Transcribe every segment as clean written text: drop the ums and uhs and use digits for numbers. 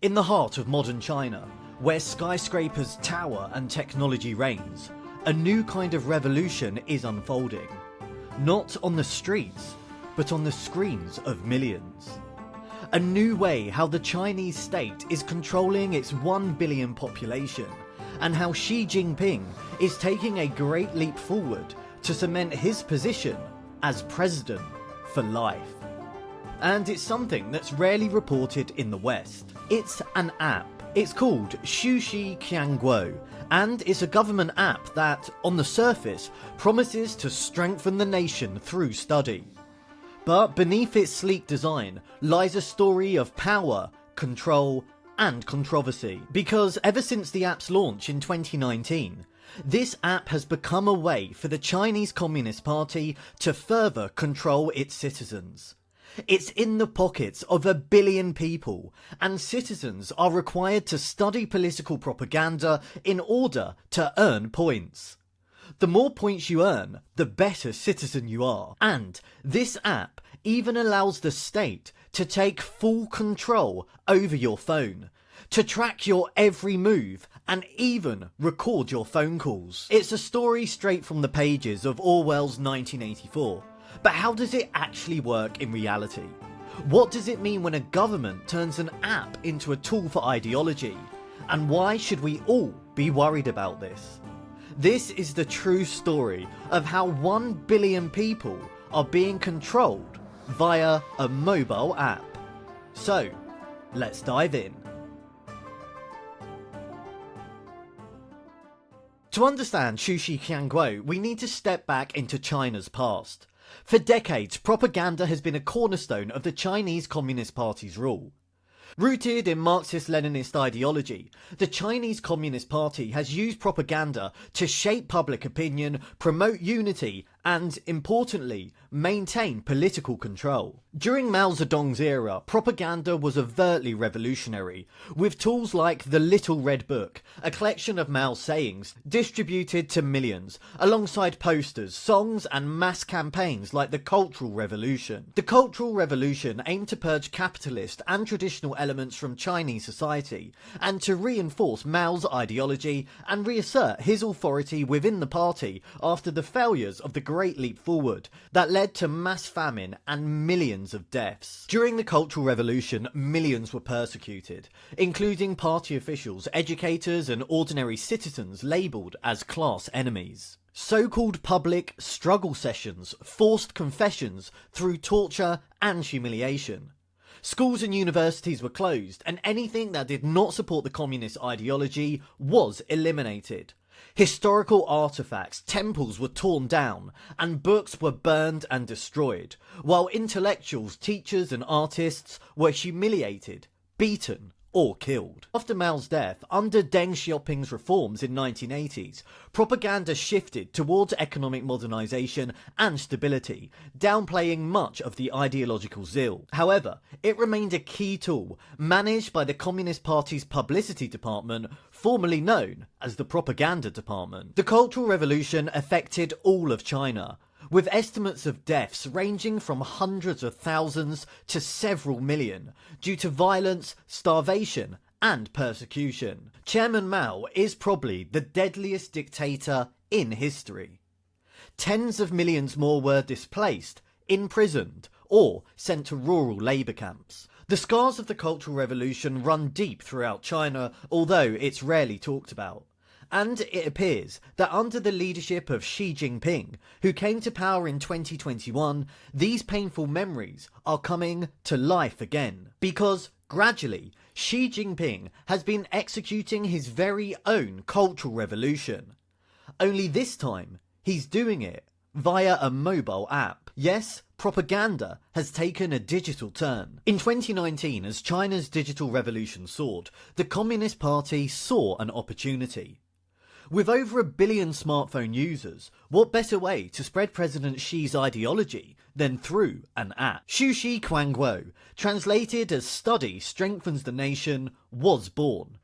In the heart of modern China, where skyscrapers tower and technology reigns, a new kind of revolution is unfolding. Not on the streets, but on the screens of millions. A new way how the Chinese state is controlling its 1 billion population, and how Xi Jingping is taking a great leap forward to cement his position as president for life. And it's something that's rarely reported in the West. It's an app. It's called Xuexi Qiangguo, and it's a government app that, on the surface, promises to strengthen the nation through study. But beneath its sleek design lies a story of power, control, and controversy. Because ever since the app's launch in 2019, this app has become a way for the Chinese Communist Party to further control its citizens. It's in the pockets of 1 billion people, and citizens are required to study political propaganda in order to earn points. The more points you earn, the better citizen you are. And this app even allows the state to take full control over your phone, to track your every move, and even record your phone calls. It's a story straight from the pages of Orwell's 1984. But how does it actually work in reality? What does it mean when a government turns an app into a tool for ideology? And why should we all be worried about this? This is the true story of how 1 billion people are being controlled via a mobile app. So, let's dive in. To understand Xuexi Qiangguo, we need to step back into China's past. For decades, propaganda has been a cornerstone of the Chinese Communist Party's rule. Rooted in Marxist-Leninist ideology, the Chinese Communist Party has used propaganda to shape public opinion, promote unity, and, importantly, maintain political control. During Mao Zedong's era, propaganda was overtly revolutionary, with tools like the Little Red Book, a collection of Mao's sayings distributed to millions, alongside posters, songs, and mass campaigns like the Cultural Revolution. The Cultural Revolution aimed to purge capitalist and traditional elements from Chinese society, and to reinforce Mao's ideology and reassert his authority within the party after the failures of the Great Leap Forward that led to mass famine and millions of deaths. During the Cultural Revolution, millions were persecuted, including party officials, educators, and ordinary citizens labelled as class enemies. So-called public struggle sessions forced confessions through torture and humiliation. Schools and universities were closed, and anything that did not support the communist ideology was eliminated. Historical artifacts, temples were torn down, and books were burned and destroyed, while intellectuals, teachers, and artists were humiliated, beaten, or killed. After Mao's death, under Deng Xiaoping's reforms in 1980s, propaganda shifted towards economic modernisation and stability, downplaying much of the ideological zeal. However, it remained a key tool managed by the Communist Party's publicity department, formerly known as the Propaganda Department. The Cultural Revolution affected all of China, with estimates of deaths ranging from hundreds of thousands to several million, due to violence, starvation, and persecution. Chairman Mao is probably the deadliest dictator in history. Tens of millions more were displaced, imprisoned, or sent to rural labour camps. The scars of the Cultural Revolution run deep throughout China, although it's rarely talked about. And it appears that under the leadership of Xi Jingping, who came to power in 2021, these painful memories are coming to life again. Because, gradually, Xi Jingping has been executing his very own cultural revolution. Only this time, he's doing it via a mobile app. Yes, propaganda has taken a digital turn. In 2019, as China's digital revolution soared, the Communist Party saw an opportunity. With over 1 billion smartphone users, what better way to spread President Xi's ideology than through an app? Xuexi Qiangguo, translated as "study strengthens the nation," was born.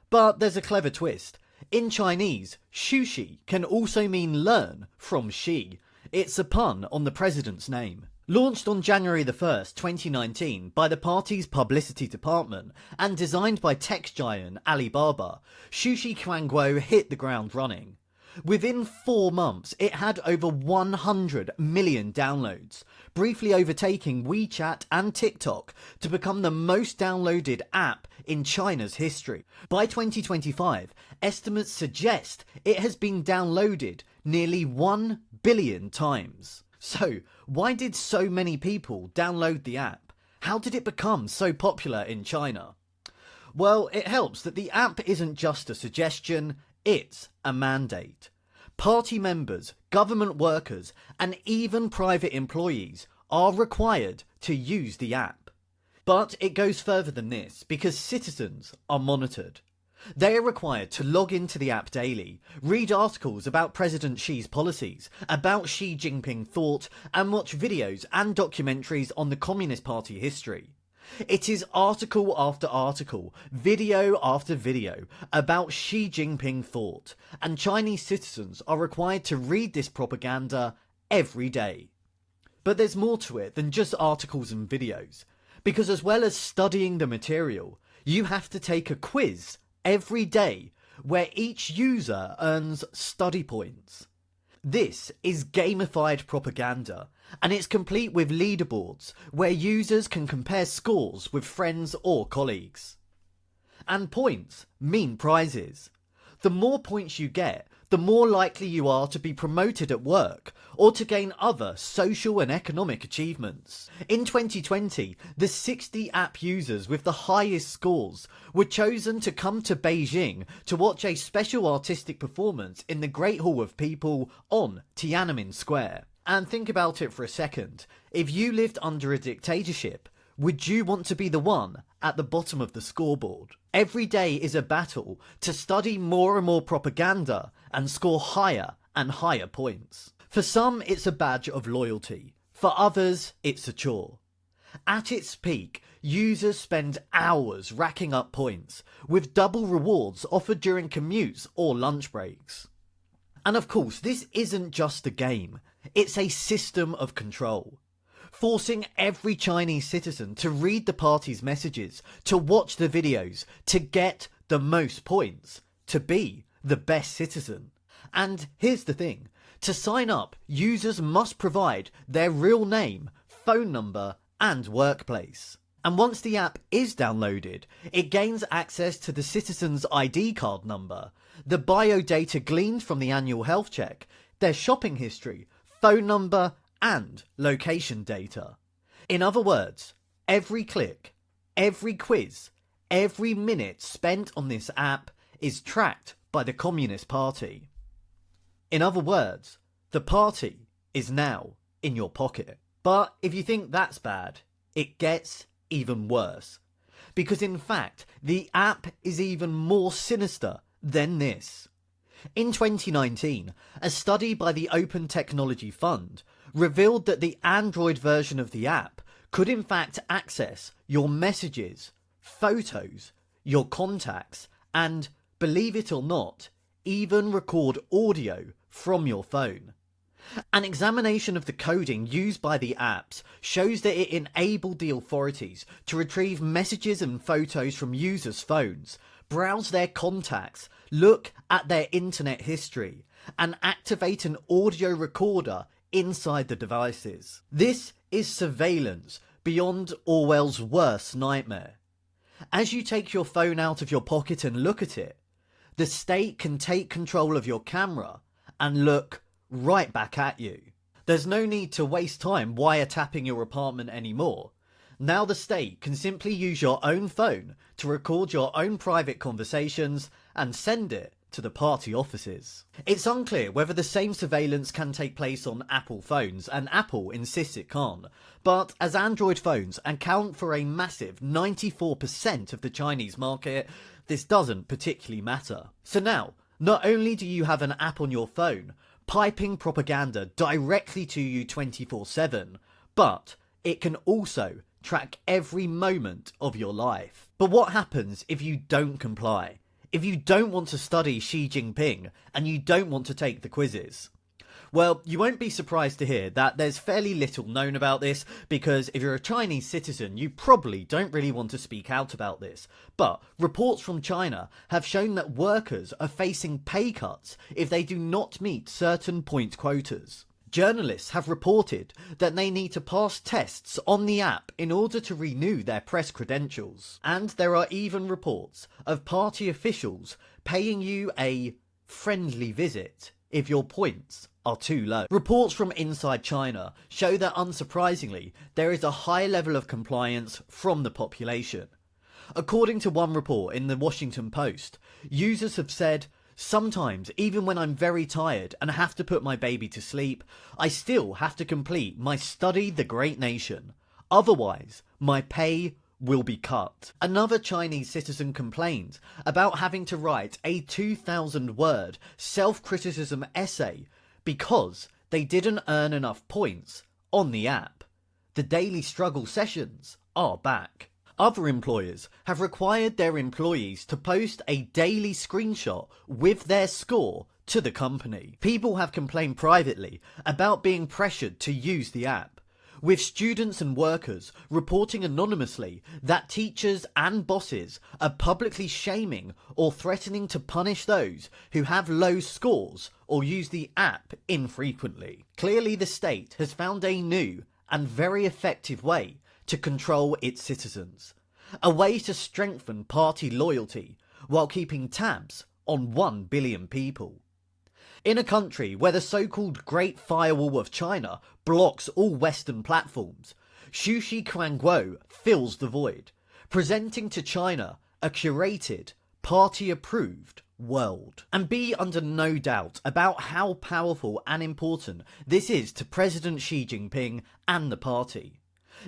But there's a clever twist. In Chinese, Xuexi can also mean learn from Xi. It's a pun on the president's name. Launched on January the 1st, 2019 by the party's publicity department and designed by tech giant Alibaba, Xuexi Qiangguo hit the ground running. Within 4 months, it had over 100 million downloads, briefly overtaking WeChat and TikTok to become the most downloaded app in China's history. By 2025, estimates suggest it has been downloaded nearly 1 billion times. So, why did so many people download the app? How did it become so popular in China? Well, it helps that the app isn't just a suggestion, it's a mandate. Party members, government workers, and even private employees are required to use the app. But it goes further than this because citizens are monitored. They are required to log into the app daily, read articles about President Xi's policies, about Xi Jingping thought, and watch videos and documentaries on the Communist Party history. It is article after article, video after video about Xi Jingping thought, and Chinese citizens are required to read this propaganda every day. But there's more to it than just articles and videos, because as well as studying the material, you have to take a quiz every day where each user earns study points. This is gamified propaganda, and it's complete with leaderboards where users can compare scores with friends or colleagues. And points mean prizes. The more points you get, the more likely you are to be promoted at work or to gain other social and economic achievements. In 2020, the 60 app users with the highest scores were chosen to come to Beijing to watch a special artistic performance in the Great Hall of People on Tiananmen Square. And think about it for a second. If you lived under a dictatorship, would you want to be the one at the bottom of the scoreboard? Every day is a battle to study more and more propaganda and score higher and higher points. For some, it's a badge of loyalty. For others, it's a chore. At its peak, users spend hours racking up points, with double rewards offered during commutes or lunch breaks. And of course, this isn't just a game. It's a system of control, forcing every Chinese citizen to read the party's messages, to watch the videos, to get the most points, to be the best citizen. And here's the thing, to sign up, users must provide their real name, phone number, and workplace. And once the app is downloaded, it gains access to the citizen's ID card number, the biodata gleaned from the annual health check, their shopping history, phone number, and location data. In other words, every click, every quiz, every minute spent on this app is tracked by the Communist Party. In other words, the party is now in your pocket. But if you think that's bad, it gets even worse. Because in fact, the app is even more sinister than this. In 2019, a study by the Open Technology Fund revealed that the Android version of the app could in fact access your messages, photos, your contacts, and, believe it or not, even record audio from your phone. An examination of the coding used by the apps shows that it enabled the authorities to retrieve messages and photos from users' phones, browse their contacts, look at their internet history, and activate an audio recorder inside the devices. This is surveillance beyond Orwell's worst nightmare. As you take your phone out of your pocket and look at it, the state can take control of your camera and look right back at you. There's no need to waste time wiretapping your apartment anymore. Now the state can simply use your own phone to record your own private conversations and send it to the party offices. It's unclear whether the same surveillance can take place on Apple phones, and Apple insists it can't, but as Android phones account for a massive 94% of the Chinese market, this doesn't particularly matter. So now, not only do you have an app on your phone piping propaganda directly to you 24/7, but it can also track every moment of your life. But what happens if you don't comply? If you don't want to study Xi Jingping and you don't want to take the quizzes? Well, you won't be surprised to hear that there's fairly little known about this, because if you're a Chinese citizen, you probably don't really want to speak out about this. But reports from China have shown that workers are facing pay cuts if they do not meet certain point quotas. Journalists have reported that they need to pass tests on the app in order to renew their press credentials. And there are even reports of party officials paying you a friendly visit if your points are too low. Reports from inside China show that, unsurprisingly, there is a high level of compliance from the population. According to one report in the Washington Post, users have said, "Sometimes, even when I'm very tired and have to put my baby to sleep, I still have to complete my Study the Great Nation. Otherwise, my pay will be cut." Another Chinese citizen complained about having to write a 2,000-word self-criticism essay because they didn't earn enough points on the app. The daily struggle sessions are back. Other employers have required their employees to post a daily screenshot with their score to the company. People have complained privately about being pressured to use the app, with students and workers reporting anonymously that teachers and bosses are publicly shaming or threatening to punish those who have low scores or use the app infrequently. Clearly, the state has found a new and very effective way to control its citizens, a way to strengthen party loyalty while keeping tabs on 1 billion people. In a country where the so-called Great Firewall of China blocks all Western platforms, Xuexi Qiangguo fills the void, presenting to China a curated, party-approved world. And be under no doubt about how powerful and important this is to President Xi Jingping and the party.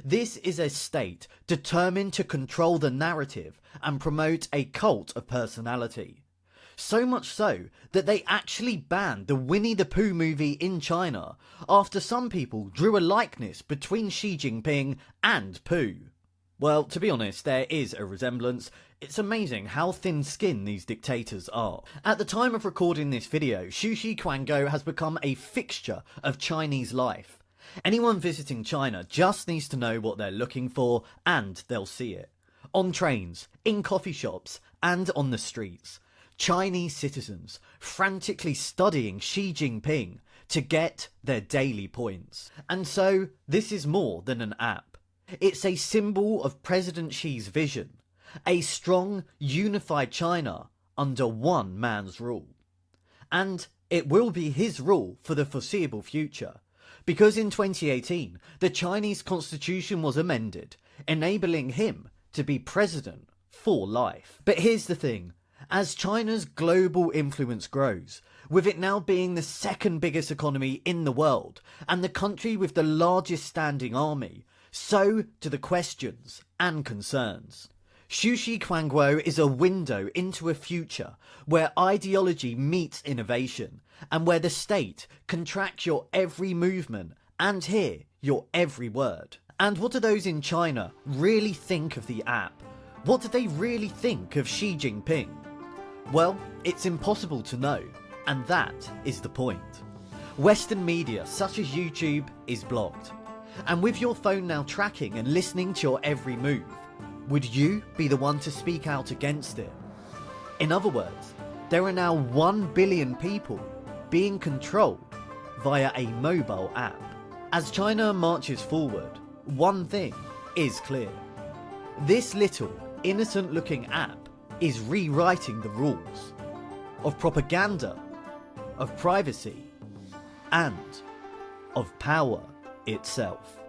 This is a state determined to control the narrative and promote a cult of personality. So much so that they actually banned the Winnie the Pooh movie in China after some people drew a likeness between Xi Jinping and Pooh. Well, to be honest, there is a resemblance. It's amazing how thin-skinned these dictators are. At the time of recording this video, Xuexi Qiangguo has become a fixture of Chinese life. Anyone visiting China just needs to know what they're looking for and they'll see it. On trains, in coffee shops and on the streets, Chinese citizens frantically studying Xi Jinping to get their daily points. And so this is more than an app. It's a symbol of President Xi's vision, a strong, unified China under one man's rule. And it will be his rule for the foreseeable future. Because in 2018, the Chinese constitution was amended, enabling him to be president for life. But here's the thing, as China's global influence grows, with it now being the second biggest economy in the world, and the country with the largest standing army, so do the questions and concerns. Xuexi Qiangguo is a window into a future where ideology meets innovation, and where the state can track your every movement and hear your every word. And what do those in China really think of the app? What do they really think of Xi Jinping? Well, it's impossible to know, and that is the point. Western media such as YouTube is blocked. And with your phone now tracking and listening to your every move, would you be the one to speak out against it? In other words, there are now 1 billion people being controlled via a mobile app. As China marches forward, one thing is clear. This little, innocent-looking app is rewriting the rules of propaganda, of privacy, and of power itself.